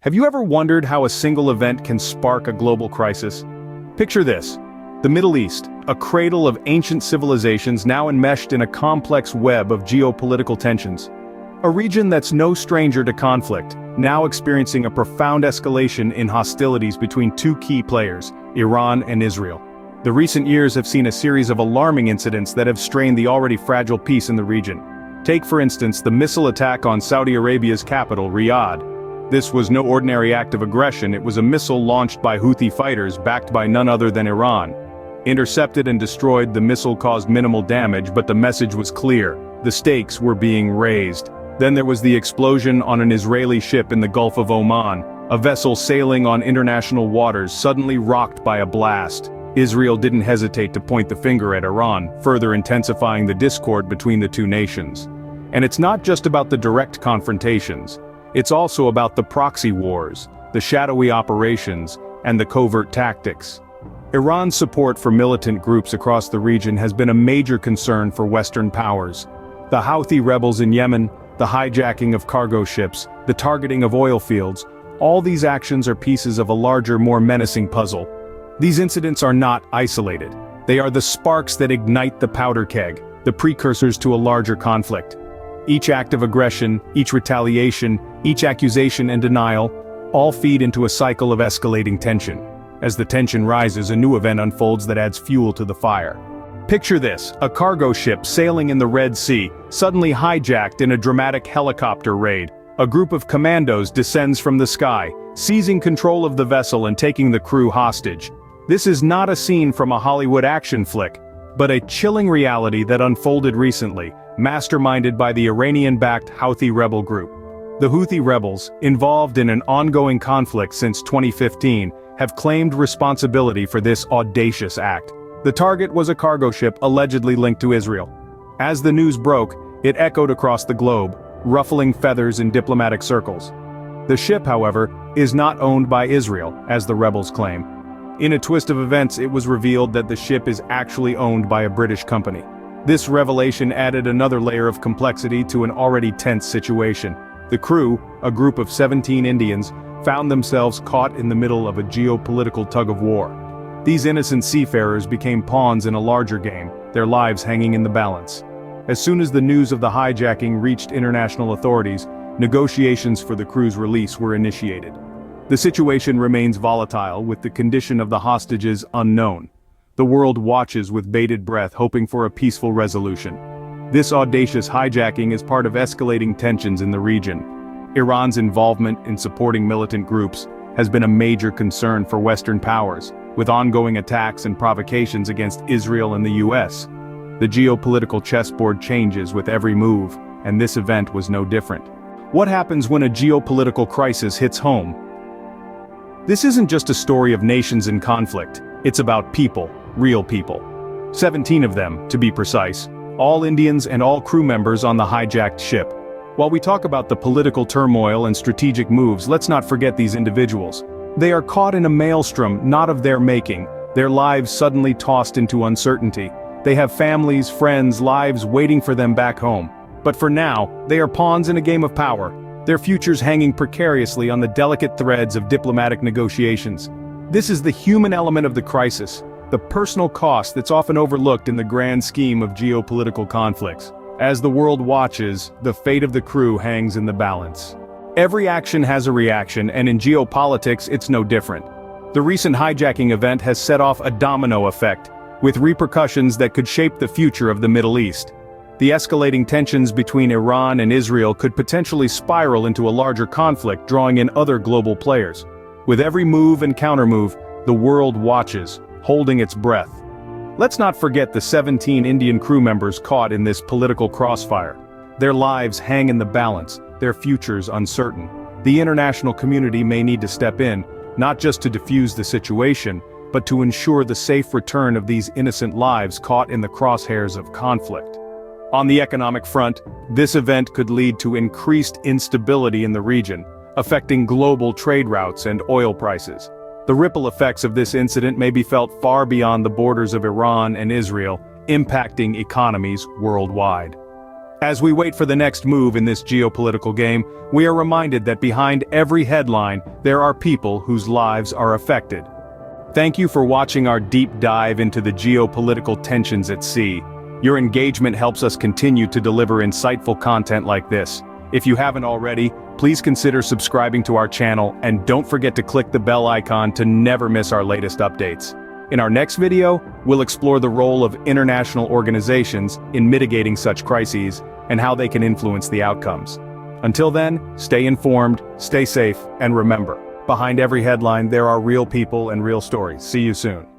Have you ever wondered how a single event can spark a global crisis? Picture this. The Middle East, a cradle of ancient civilizations now enmeshed in a complex web of geopolitical tensions. A region that's no stranger to conflict, now experiencing a profound escalation in hostilities between two key players, Iran and Israel. The recent years have seen a series of alarming incidents that have strained the already fragile peace in the region. Take for instance the missile attack on Saudi Arabia's capital, Riyadh. This was no ordinary act of aggression, it was a missile launched by Houthi fighters backed by none other than Iran. Intercepted and destroyed, the missile caused minimal damage, but the message was clear. The stakes were being raised. Then there was the explosion on an Israeli ship in the Gulf of Oman, a vessel sailing on international waters suddenly rocked by a blast. Israel didn't hesitate to point the finger at Iran, further intensifying the discord between the two nations. And it's not just about the direct confrontations. It's also about the proxy wars, the shadowy operations, and the covert tactics. Iran's support for militant groups across the region has been a major concern for Western powers. The Houthi rebels in Yemen, the hijacking of cargo ships, the targeting of oil fields, all these actions are pieces of a larger, more menacing puzzle. These incidents are not isolated. They are the sparks that ignite the powder keg, the precursors to a larger conflict. Each act of aggression, each retaliation, each accusation and denial, all feed into a cycle of escalating tension. As the tension rises, a new event unfolds that adds fuel to the fire. Picture this, a cargo ship sailing in the Red Sea, suddenly hijacked in a dramatic helicopter raid. A group of commandos descends from the sky, seizing control of the vessel and taking the crew hostage. This is not a scene from a Hollywood action flick, but a chilling reality that unfolded recently, masterminded by the Iranian-backed Houthi rebel group. The Houthi rebels, involved in an ongoing conflict since 2015, have claimed responsibility for this audacious act. The target was a cargo ship allegedly linked to Israel. As the news broke, it echoed across the globe, ruffling feathers in diplomatic circles. The ship, however, is not owned by Israel, as the rebels claim. In a twist of events, it was revealed that the ship is actually owned by a British company. This revelation added another layer of complexity to an already tense situation. The crew, a group of 17 Indians, found themselves caught in the middle of a geopolitical tug-of-war. These innocent seafarers became pawns in a larger game, their lives hanging in the balance. As soon as the news of the hijacking reached international authorities, negotiations for the crew's release were initiated. The situation remains volatile, with the condition of the hostages unknown. The world watches with bated breath, hoping for a peaceful resolution. This audacious hijacking is part of escalating tensions in the region. Iran's involvement in supporting militant groups has been a major concern for Western powers, with ongoing attacks and provocations against Israel and the US. The geopolitical chessboard changes with every move, and this event was no different. What happens when a geopolitical crisis hits home? This isn't just a story of nations in conflict, it's about people, real people. 17 of them, to be precise, all Indians and all crew members on the hijacked ship. While we talk about the political turmoil and strategic moves, let's not forget these individuals. They are caught in a maelstrom not of their making, their lives suddenly tossed into uncertainty. They have families, friends, lives waiting for them back home. But for now, they are pawns in a game of power, their futures hanging precariously on the delicate threads of diplomatic negotiations. This is the human element of the crisis, the personal cost that's often overlooked in the grand scheme of geopolitical conflicts. As the world watches, the fate of the crew hangs in the balance. Every action has a reaction, and in geopolitics it's no different. The recent hijacking event has set off a domino effect, with repercussions that could shape the future of the Middle East. The escalating tensions between Iran and Israel could potentially spiral into a larger conflict, drawing in other global players. With every move and countermove, the world watches, holding its breath. Let's not forget the 17 Indian crew members caught in this political crossfire. Their lives hang in the balance, their futures uncertain. The international community may need to step in, not just to defuse the situation, but to ensure the safe return of these innocent lives caught in the crosshairs of conflict. On the economic front, this event could lead to increased instability in the region, affecting global trade routes and oil prices. The ripple effects of this incident may be felt far beyond the borders of Iran and Israel, impacting economies worldwide. As we wait for the next move in this geopolitical game, we are reminded that behind every headline, there are people whose lives are affected. Thank you for watching our deep dive into the geopolitical tensions at sea. Your engagement helps us continue to deliver insightful content like this. If you haven't already, please consider subscribing to our channel and don't forget to click the bell icon to never miss our latest updates. In our next video, we'll explore the role of international organizations in mitigating such crises and how they can influence the outcomes. Until then, stay informed, stay safe, and remember, behind every headline there are real people and real stories. See you soon.